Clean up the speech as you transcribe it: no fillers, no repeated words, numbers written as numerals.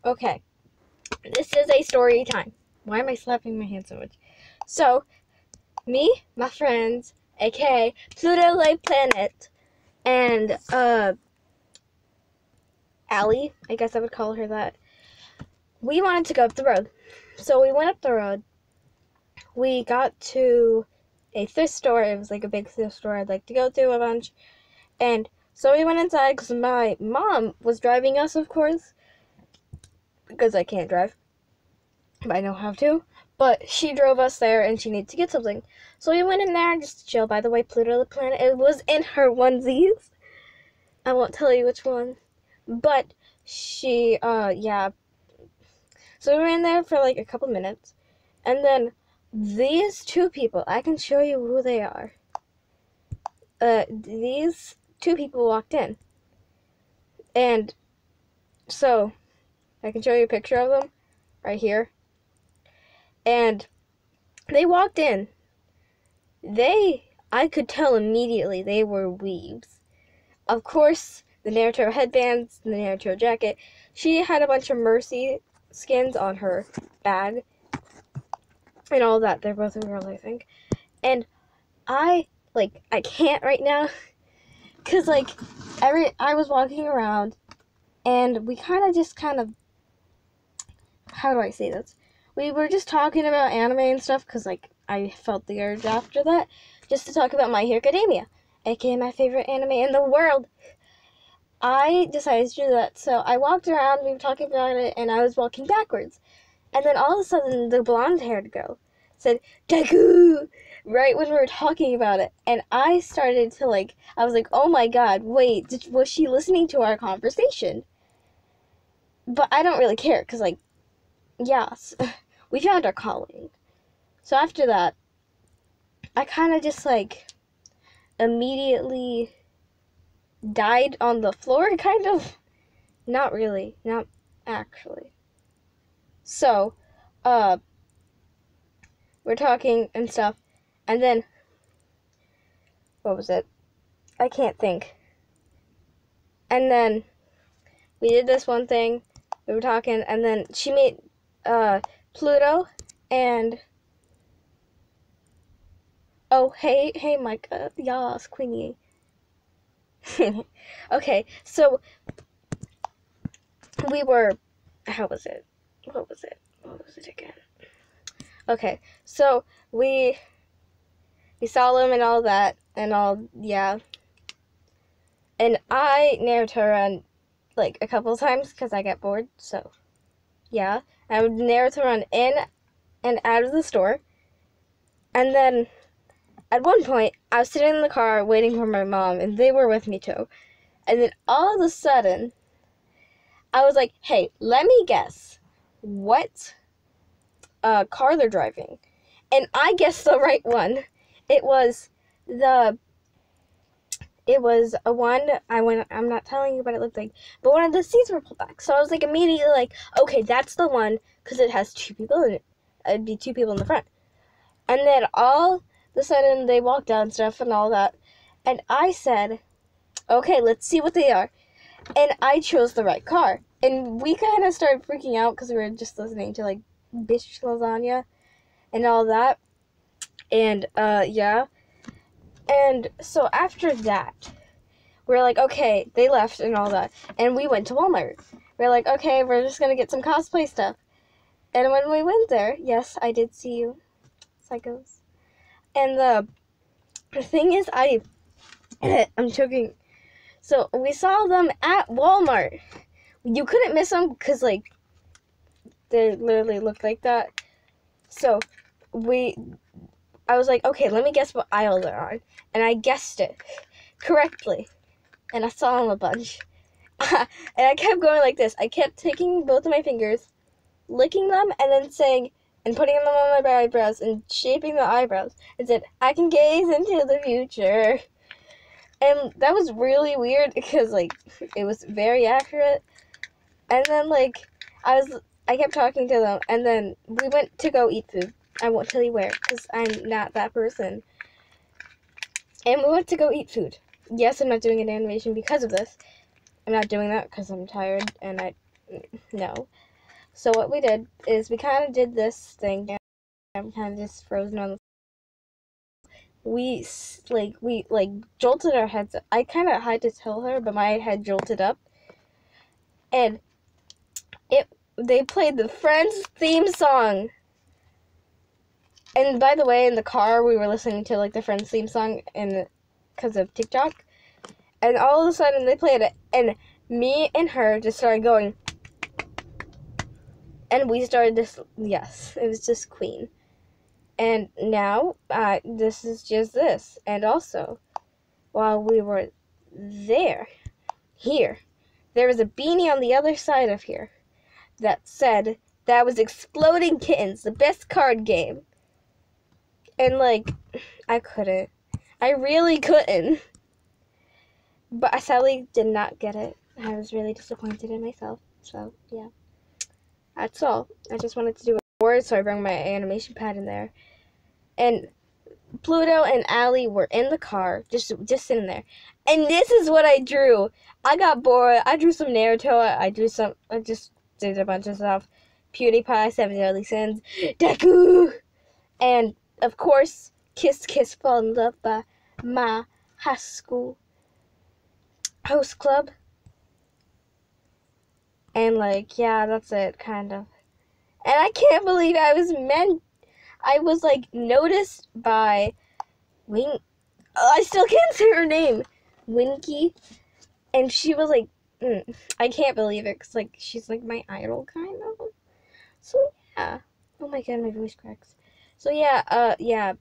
Okay, this is a story time. Why am I slapping my hand so much? So, me, my friends, aka Pluto-like planet, and Allie, I guess I would call her that. We wanted to go up the road. So we went up the road. We got to a thrift store. It was like a big thrift store I'd like to go to a bunch. And so we went inside because my mom was driving us, of course, because I can't drive, but I know how to. But she drove us there, and she needed to get something. So we went in there just to chill. By the way, Pluto the planet, it was in her onesies. I won't tell you which one. But she, yeah. So we were in there for like a couple minutes. And then these two people, I can show you who they are. These two people walked in. And so, I can show you a picture of them right here. And they walked in. I could tell immediately they were weaves. Of course, the Naruto headbands, the Naruto jacket. She had a bunch of Mercy skins on her bag. And all that. They're both real, I think. And I can't right now. Because, I was walking around. And we kind of, how do I say this? We were just talking about anime and stuff, because, I felt the urge after that, just to talk about My Hero Academia, aka my favorite anime in the world. I decided to do that, so I walked around, we were talking about it, and I was walking backwards. And then all of a sudden, the blonde-haired girl said, Deku! Right when we were talking about it. And I started to, I was like, oh my god, wait, was she listening to our conversation? But I don't really care, because, yes, we found our calling. So after that, I kind of just, immediately died on the floor, kind of. Not really. Not actually. So, we're talking and stuff, and then, what was it? I can't think. And then, we did this one thing, we were talking, and then she made, Pluto, and, oh, hey, Micah, yas, Queenie. Okay, so, we were, how was it? What was it again? Okay, so, we saw them and all that, and all, yeah. And I Naruto run, a couple of times, because I get bored, so, yeah. I would Naruto run in and out of the store, and then, at one point, I was sitting in the car waiting for my mom, and they were with me too. And then all of a sudden, I was like, hey, let me guess what car they're driving. And I guessed the right one. It was a one, I'm not telling you what it looked like, but one of the seats were pulled back. So I was immediately okay, that's the one, because it has two people in it. It'd be two people in the front. And then all of a sudden, they walked out and stuff and all that. And I said, okay, let's see what they are. And I chose the right car. And we kind of started freaking out because we were just listening to, Bitch Lasagna and all that. And, yeah. And so after that, we're okay, they left and all that. And we went to Walmart. We're okay, we're just going to get some cosplay stuff. And when we went there, yes, I did see you, psychos. And the thing is, I'm choking. So we saw them at Walmart. You couldn't miss them because, they literally looked like that. So I was okay, let me guess what aisle they're on. And I guessed it correctly. And I saw them a bunch. And I kept going like this. I kept taking both of my fingers, licking them, and then saying, and putting them on my eyebrows, and shaping the eyebrows, and said, I can gaze into the future. And that was really weird, because, it was very accurate. And then, I kept talking to them, and then we went to go eat food. I won't tell you where, because I'm not that person. And we went to go eat food. Yes, I'm not doing an animation because of this. I'm not doing that because I'm tired, and no. So what we did is we kind of did this thing. I'm kind of just frozen on the. We jolted our heads up. I kind of had to tell her, but my head jolted up, and they played the Friends theme song. And by the way, in the car we were listening to like the Friends theme song, and because of TikTok, and all of a sudden they played it, and me and her just started going, and we started this. Yes, it was just Queen. And now this is just this. And also, while we were there was a beanie on the other side of here that said that was Exploding Kittens, the best card game. And like, I couldn't. I really couldn't. But I sadly did not get it. I was really disappointed in myself. So, yeah. That's all. I just wanted to do a board, so I brought my animation pad in there. And Pluto and Allie were in the car, just sitting there. And this is what I drew. I got bored. I drew some Naruto. I just did a bunch of stuff. PewDiePie, 7 Deadly Sins, Deku. And, of course, Kiss Kiss Fall in Love by my high school host club. And, like, yeah, that's it, kind of. And I can't believe I was, like, noticed by I still can't say her name. Winky. And she was like, I can't believe it, because, like, she's, like, my idol, kind of. So, yeah. Oh, my God, my voice cracks. So, yeah,